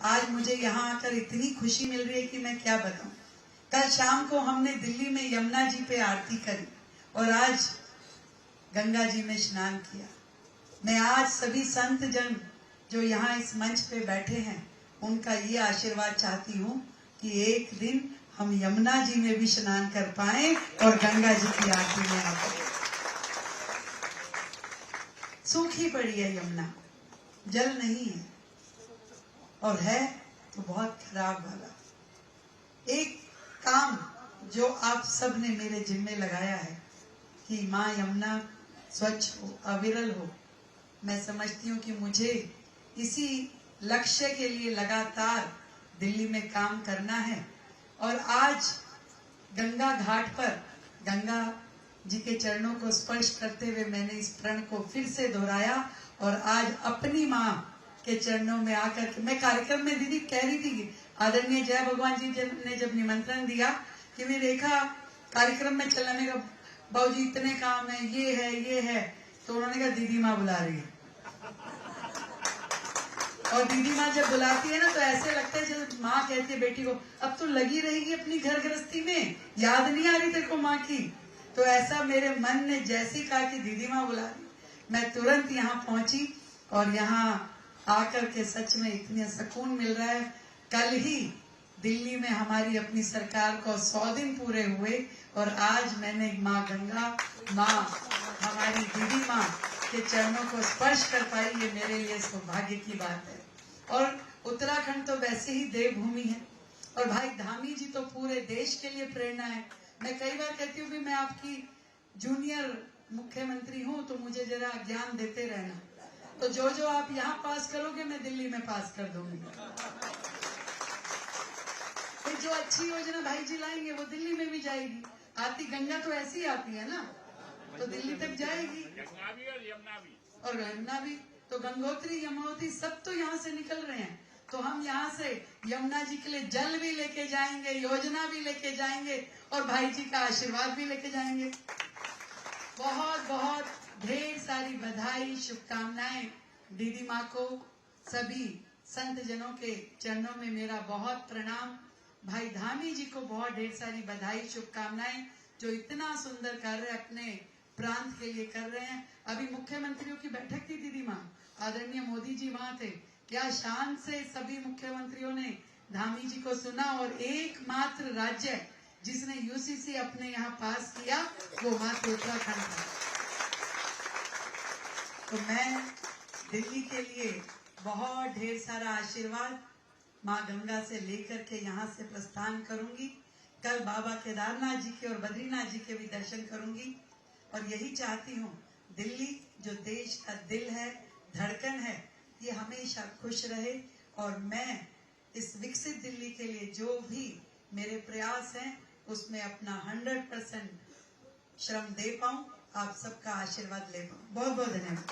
आज मुझे यहाँ आकर इतनी खुशी मिल रही है कि मैं क्या बताऊं। कल शाम को हमने दिल्ली में यमुना जी पे आरती करी और आज गंगा जी में स्नान किया। मैं आज सभी संत जन जो यहाँ इस मंच पे बैठे हैं उनका ये आशीर्वाद चाहती हूँ कि एक दिन हम यमुना जी में भी स्नान कर पाए और गंगा जी की आरती में आ पाए। सूखी पड़ी है यमुना, जल नहीं है और है तो बहुत खराब वाला। एक काम जो आप सब ने मेरे जिम्मे लगाया है कि माँ यमुना स्वच्छ हो, अविरल हो। मैं समझती हूँ कि मुझे इसी लक्ष्य के लिए लगातार दिल्ली में काम करना है और आज गंगा घाट पर गंगा जी के चरणों को स्पर्श करते हुए मैंने इस प्रण को फिर से दोहराया और आज अपनी माँ के चरणों में आकर के मैं कार्यक्रम में दीदी कह रही थी कि आदरणीय जय भगवान जी ने जब निमंत्रण दिया कि मैं रेखा कार्यक्रम में चलना, मेरा बाबूजी इतने काम है, ये है, तो उन्होंने कहा दीदी माँ बुला रही है। और दीदी माँ जब बुलाती है ना तो ऐसे लगता है जब माँ कहती है बेटी को अब तो लगी रहेगी अपनी घर गृहस्थी में, याद नहीं आ रही तेरे को माँ की। तो ऐसा मेरे मन ने जैसे कहा कि दीदी माँ बुला रही, मैं तुरंत यहाँ पहुंची और यहाँ आकर के सच में इतने सुकून मिल रहा है। कल ही दिल्ली में हमारी अपनी सरकार को 100 दिन पूरे हुए और आज मैंने माँ गंगा, माँ हमारी दीदी माँ के चरणों को स्पर्श कर पाई, ये मेरे लिए सौभाग्य की बात है। और उत्तराखंड तो वैसे ही देवभूमि है और भाई धामी जी तो पूरे देश के लिए प्रेरणा है। मैं कई बार कहती हूँ कि मैं आपकी जूनियर मुख्यमंत्री हूँ तो मुझे जरा ज्ञान देते रहना, तो जो आप यहाँ पास करोगे मैं दिल्ली में पास कर दूंगी। जो अच्छी योजना भाई जी लाएंगे वो दिल्ली में भी जाएगी। आती गंगा तो ऐसी आती है ना, तो दिल्ली तक जाएगी और यमुना भी। तो गंगोत्री यमुनोत्री सब तो यहाँ से निकल रहे हैं, तो हम यहाँ से यमुना जी के लिए जल भी लेके जाएंगे, योजना भी लेके जाएंगे और भाई जी का आशीर्वाद भी लेके जाएंगे। बहुत बहुत ढेर सारी बधाई, शुभकामनाएं दीदी माँ को। सभी संत जनों के चरणों में मेरा बहुत प्रणाम। भाई धामी जी को बहुत ढेर सारी बधाई, शुभकामनाएं, जो इतना सुंदर कार्य अपने प्रांत के लिए कर रहे हैं। अभी मुख्यमंत्रियों की बैठक थी दीदी माँ, आदरणीय मोदी जी वहां थे। क्या शान से सभी मुख्यमंत्रियों ने धामी जी को सुना और एकमात्र राज्य जिसने यूसीसी अपने यहाँ पास किया वो मात्र उत्तराखंड था। तो मैं दिल्ली के लिए बहुत ढेर सारा आशीर्वाद माँ गंगा से लेकर के यहाँ से प्रस्थान करूंगी। कल बाबा केदारनाथ जी के और बद्रीनाथ जी के भी दर्शन करूंगी और यही चाहती हूँ दिल्ली जो देश का दिल है, धड़कन है, ये हमेशा खुश रहे और मैं इस विकसित दिल्ली के लिए जो भी मेरे प्रयास हैं उसमें अपना 100% श्रम दे पाऊं, आप सबका आशीर्वाद ले पाऊं। बहुत बहुत धन्यवाद।